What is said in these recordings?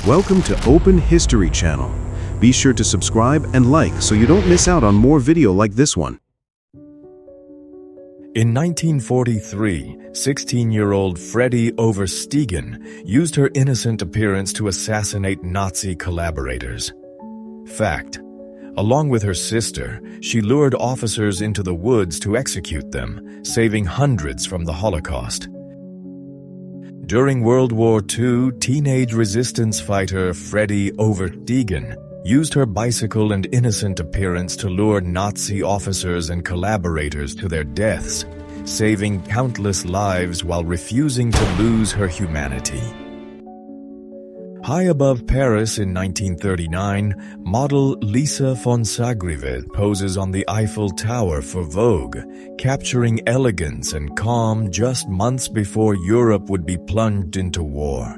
Welcome to Open History channel. Be sure to subscribe and like so you don't miss out on more video like this one. In 1943, 16-year-old Freddie Oversteegen used her innocent appearance to assassinate Nazi collaborators. Fact: along with her sister, she lured officers into the woods to execute them, saving hundreds from the Holocaust. During World War II, teenage resistance fighter Freddie Oversteegen used her bicycle and innocent appearance to lure Nazi officers and collaborators to their deaths, saving countless lives while refusing to lose her humanity. High above Paris in 1939, model Lisa von Sagrivet poses on the Eiffel Tower for Vogue, capturing elegance and calm just months before Europe would be plunged into war.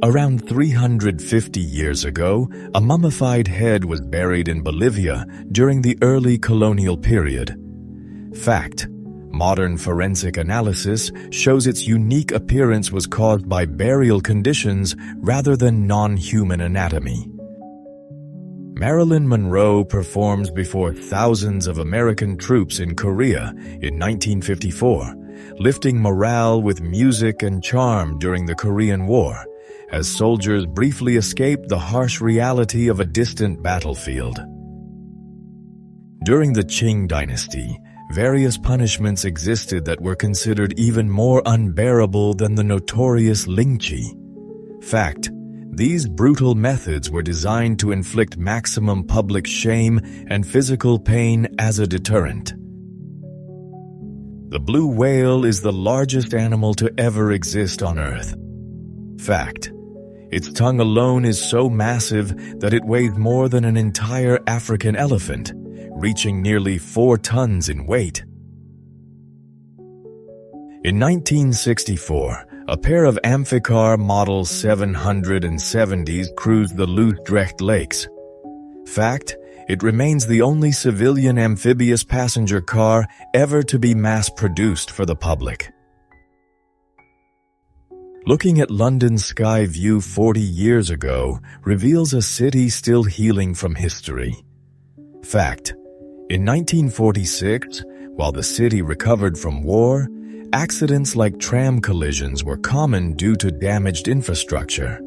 Around 350 years ago, a mummified head was buried in Bolivia during the early colonial period. Fact: modern forensic analysis shows its unique appearance was caused by burial conditions rather than non-human anatomy. Marilyn Monroe performs before thousands of American troops in Korea in 1954, lifting morale with music and charm during the Korean War, as soldiers briefly escaped the harsh reality of a distant battlefield. During the Qing dynasty, various punishments existed that were considered even more unbearable than the notorious lynching. Fact: these brutal methods were designed to inflict maximum public shame and physical pain as a deterrent. The blue whale is the largest animal to ever exist on Earth. Fact: its tongue alone is so massive that it weighs more than an entire African elephant, reaching nearly 4 tons in weight. In 1964, a pair of Amphicar Model 770s cruised the Loosdrecht Lakes. Fact: it remains the only civilian amphibious passenger car ever to be mass-produced for the public. Looking at London's sky view 40 years ago reveals a city still healing from history. Fact: in 1946, while the city recovered from war, accidents like tram collisions were common due to damaged infrastructure.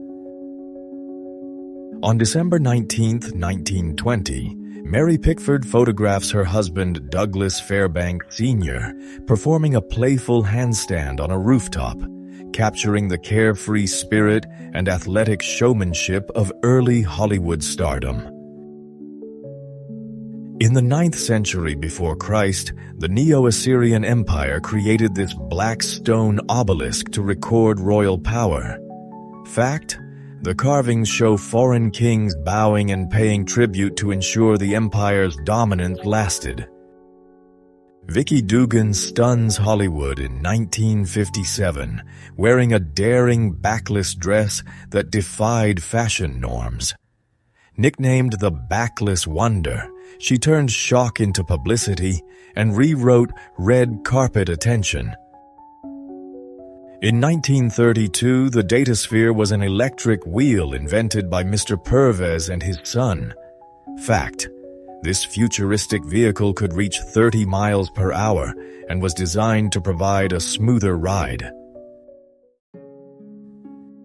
On December 19, 1920, Mary Pickford photographs her husband Douglas Fairbanks Sr. performing a playful handstand on a rooftop, capturing the carefree spirit and athletic showmanship of early Hollywood stardom. In the 9th century before Christ, the Neo-Assyrian Empire created this black stone obelisk to record royal power. Fact: the carvings show foreign kings bowing and paying tribute to ensure the empire's dominance lasted. Vicky Dugan stuns Hollywood in 1957, wearing a daring backless dress that defied fashion norms. Nicknamed the Backless Wonder, she turned shock into publicity and rewrote red carpet attention. In 1932, the datasphere was an electric wheel invented by Mr. Purves and his son. Fact: this futuristic vehicle could reach 30 miles per hour and was designed to provide a smoother ride.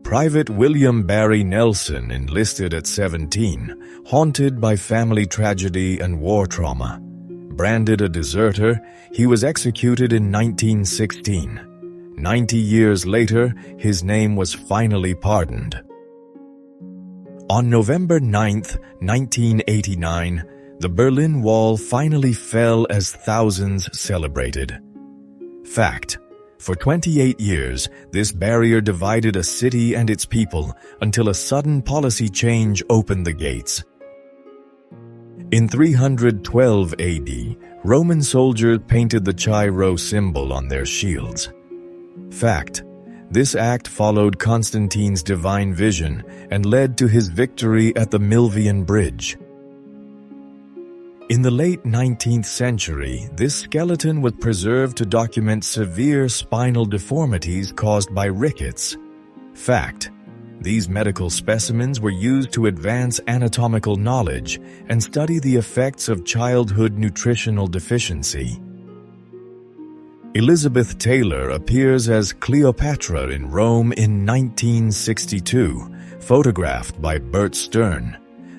Private William Barry Nelson enlisted at 17, haunted by family tragedy and war trauma. Branded a deserter, he was executed in 1916. 90 years later, his name was finally pardoned. On November 9, 1989, the Berlin Wall finally fell as thousands celebrated. Fact: for 28 years, this barrier divided a city and its people until a sudden policy change opened the gates. In 312 AD, Roman soldiers painted the Chi Rho symbol on their shields. Fact: this act followed Constantine's divine vision and led to his victory at the Milvian Bridge. In the late 19th century, this skeleton was preserved to document severe spinal deformities caused by rickets. Fact: These medical specimens were used to advance anatomical knowledge and study the effects of childhood nutritional deficiency. Elizabeth Taylor appears as Cleopatra in Rome in 1962, photographed by Bert Stern.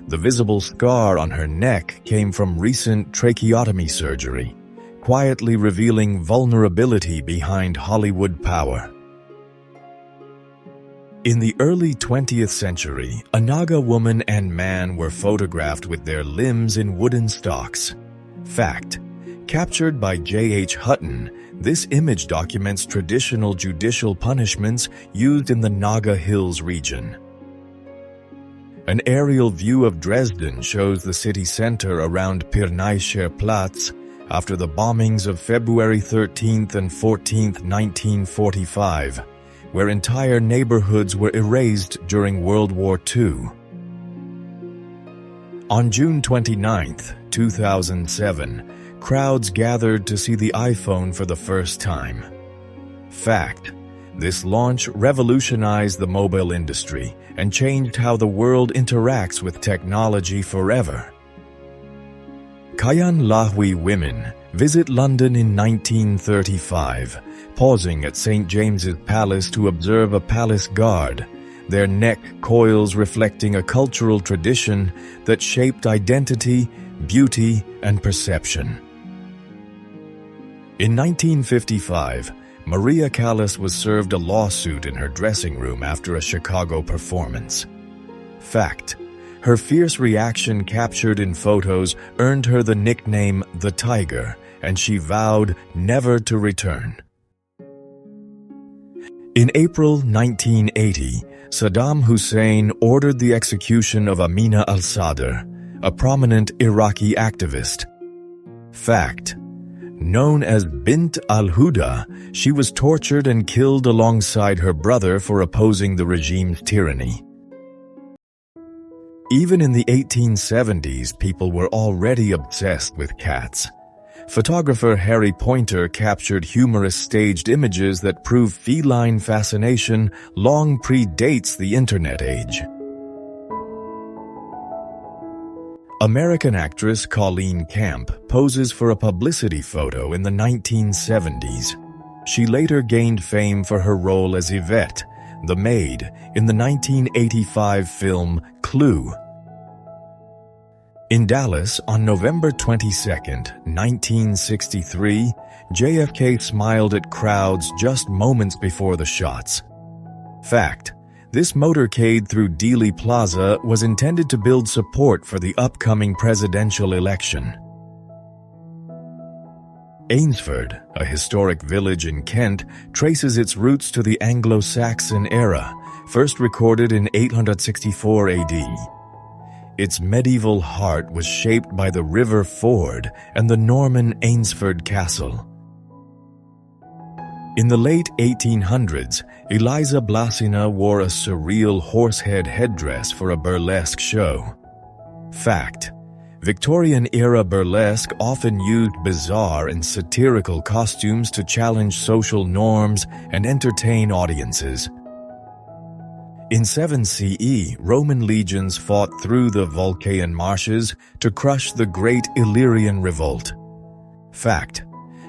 The visible scar on her neck came from recent tracheotomy surgery, quietly revealing vulnerability behind Hollywood power. In the early 20th century, a Naga woman and man were photographed with their limbs in wooden stocks. Fact: captured by J.H. Hutton, this image documents traditional judicial punishments used in the Naga Hills region. An aerial view of Dresden shows the city center around Pirnaischer Platz after the bombings of February 13th and 14th, 1945, where entire neighborhoods were erased during World War II. On June 29, 2007, crowds gathered to see the iPhone for the first time. Fact: this launch revolutionized the mobile industry and changed how the world interacts with technology forever. Kayan Lahwi women visit London in 1935, pausing at St. James's Palace to observe a palace guard, their neck coils reflecting a cultural tradition that shaped identity, beauty, and perception. In 1955, Maria Callas was served a lawsuit in her dressing room after a Chicago performance. Fact: her fierce reaction captured in photos earned her the nickname The Tiger, and she vowed never to return. In April 1980, Saddam Hussein ordered the execution of Amina al-Sadr, a prominent Iraqi activist. Fact: known as Bint al-Huda, she was tortured and killed alongside her brother for opposing the regime's tyranny. Even in the 1870s, people were already obsessed with cats. Photographer Harry Pointer captured humorous staged images that prove feline fascination long predates the Internet age. American actress Colleen Camp poses for a publicity photo in the 1970s. She later gained fame for her role as Yvette, the maid, in the 1985 film Clue. In Dallas, on November 22, 1963, JFK smiled at crowds just moments before the shots. Fact: this motorcade through Dealey Plaza was intended to build support for the upcoming presidential election. Ainsford, a historic village in Kent, traces its roots to the Anglo-Saxon era, first recorded in 864 AD. Its medieval heart was shaped by the River Ford and the Norman Ainsford Castle. In the late 1800s, Eliza Blasina wore a surreal horsehead headdress for a burlesque show. Fact: Victorian-era burlesque often used bizarre and satirical costumes to challenge social norms and entertain audiences. In 7 CE, Roman legions fought through the Vulcaean marshes to crush the Great Illyrian Revolt. Fact: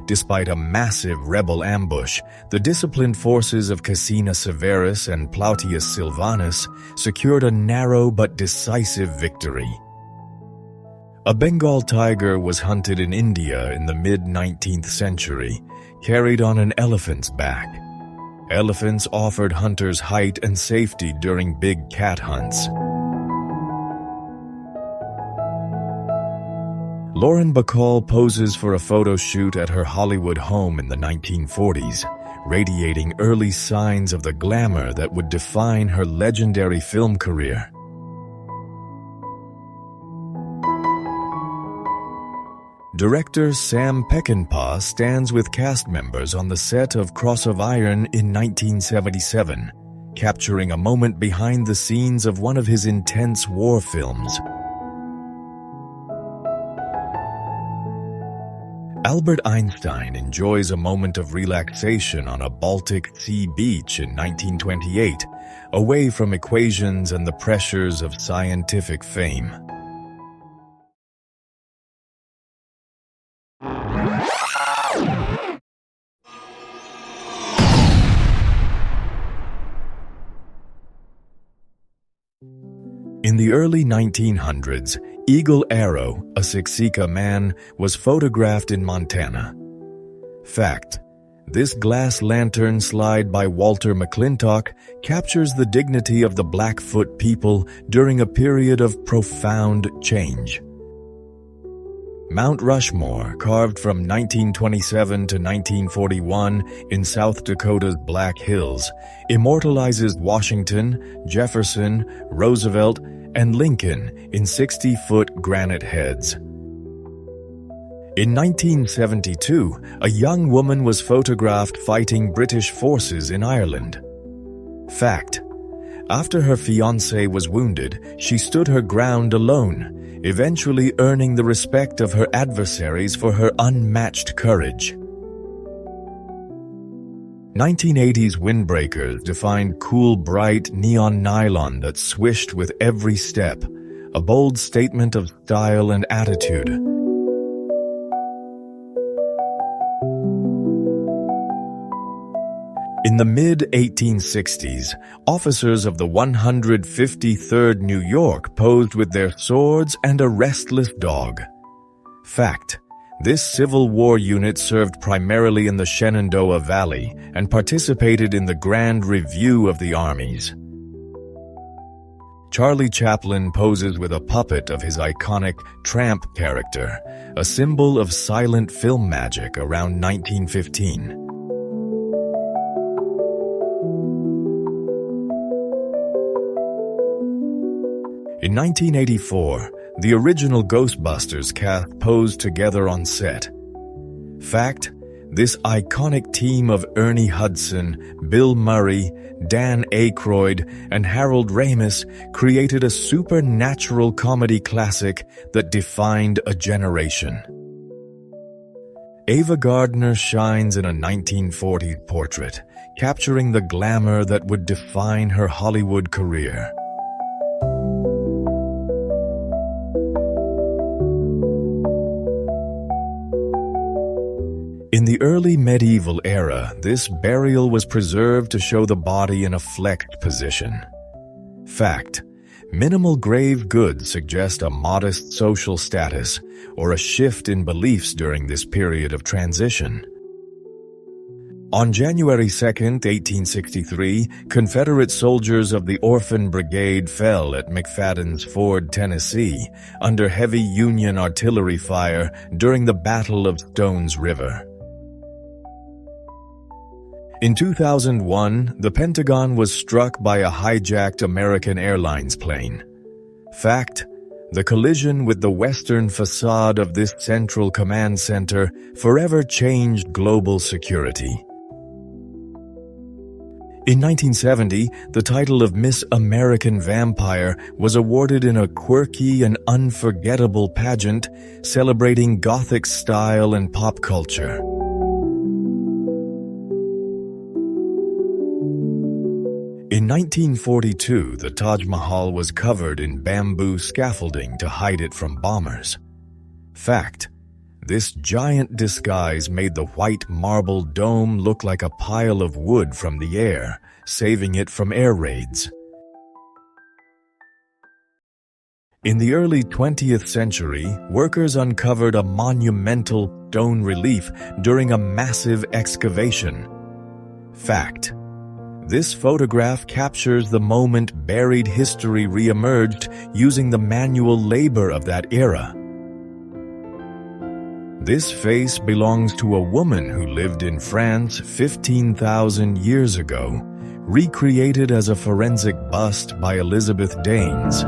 despite a massive rebel ambush, the disciplined forces of Caecina Severus and Plautius Silvanus secured a narrow but decisive victory. A Bengal tiger was hunted in India in the mid-19th century, carried on an elephant's back. Elephants offered hunters height and safety during big cat hunts. Lauren Bacall poses for a photo shoot at her Hollywood home in the 1940s, radiating early signs of the glamour that would define her legendary film career. Director Sam Peckinpah stands with cast members on the set of Cross of Iron in 1977, capturing a moment behind the scenes of one of his intense war films. Albert Einstein enjoys a moment of relaxation on a Baltic Sea beach in 1928, away from equations and the pressures of scientific fame. In the early 1900s, Eagle Arrow, a Siksika man, was photographed in Montana. Fact: this glass lantern slide by Walter McClintock captures the dignity of the Blackfoot people during a period of profound change. Mount Rushmore, carved from 1927 to 1941 in South Dakota's Black Hills, immortalizes Washington, Jefferson, Roosevelt, and Lincoln in 60-foot granite heads. In 1972, a young woman was photographed fighting British forces in Ireland. Fact: after her fiancé was wounded, she stood her ground alone, eventually earning the respect of her adversaries for her unmatched courage. 1980s windbreakers defined cool, bright neon nylon that swished with every step, a bold statement of style and attitude. In the mid-1860s, officers of the 153rd New York posed with their swords and a restless dog. Fact: this Civil War unit served primarily in the Shenandoah Valley and participated in the Grand Review of the armies. Charlie Chaplin poses with a puppet of his iconic Tramp character, a symbol of silent film magic around 1915. In 1984, the original Ghostbusters cast posed together on set. Fact: this iconic team of Ernie Hudson, Bill Murray, Dan Aykroyd, and Harold Ramis created a supernatural comedy classic that defined a generation. Ava Gardner shines in a 1940s portrait, capturing the glamour that would define her Hollywood career. In the early medieval era, this burial was preserved to show the body in a flexed position. Fact: minimal grave goods suggest a modest social status or a shift in beliefs during this period of transition. On January 2, 1863, Confederate soldiers of the Orphan Brigade fell at McFadden's Ford, Tennessee, under heavy Union artillery fire during the Battle of Stones River. In 2001, the Pentagon was struck by a hijacked American Airlines plane. Fact: the collision with the western facade of this Central Command Center forever changed global security. In 1970, the title of Miss American Vampire was awarded in a quirky and unforgettable pageant celebrating Gothic style and pop culture. In 1942, the Taj Mahal was covered in bamboo scaffolding to hide it from bombers. Fact: this giant disguise made the white marble dome look like a pile of wood from the air, saving it from air raids. In the early 20th century, workers uncovered a monumental stone relief during a massive excavation. Fact: this photograph captures the moment buried history re-emerged using the manual labor of that era. This face belongs to a woman who lived in France 15,000 years ago, recreated as a forensic bust by Elizabeth Danes.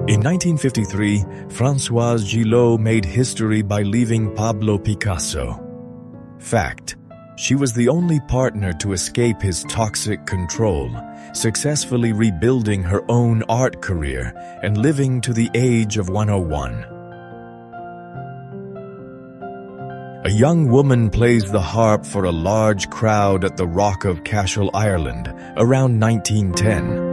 In 1953, Françoise Gillot made history by leaving Pablo Picasso. Fact: She was the only partner to escape his toxic control, successfully rebuilding her own art career and living to the age of 101. A young woman plays the harp for a large crowd at the Rock of Cashel, Ireland, around 1910.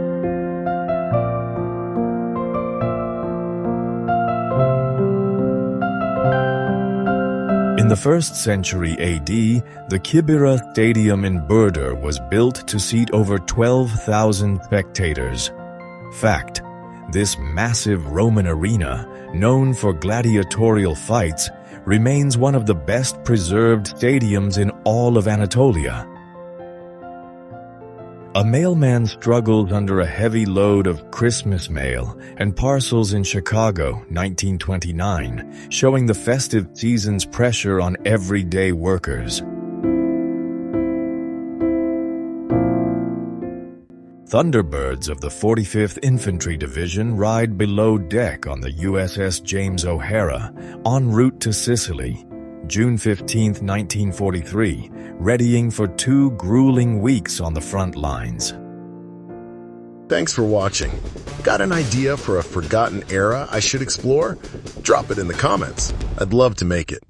In the 1st century AD, the Kibera Stadium in Burdur was built to seat over 12,000 spectators. Fact: this massive Roman arena, known for gladiatorial fights, remains one of the best preserved stadiums in all of Anatolia. A mailman struggles under a heavy load of Christmas mail and parcels in Chicago, 1929, showing the festive season's pressure on everyday workers. Thunderbirds of the 45th Infantry Division ride below deck on the USS James O'Hara, en route to Sicily, June 15, 1943, readying for 2 grueling weeks on the front lines. Thanks for watching. Got an idea for a forgotten era I should explore? Drop it in the comments. I'd love to make it.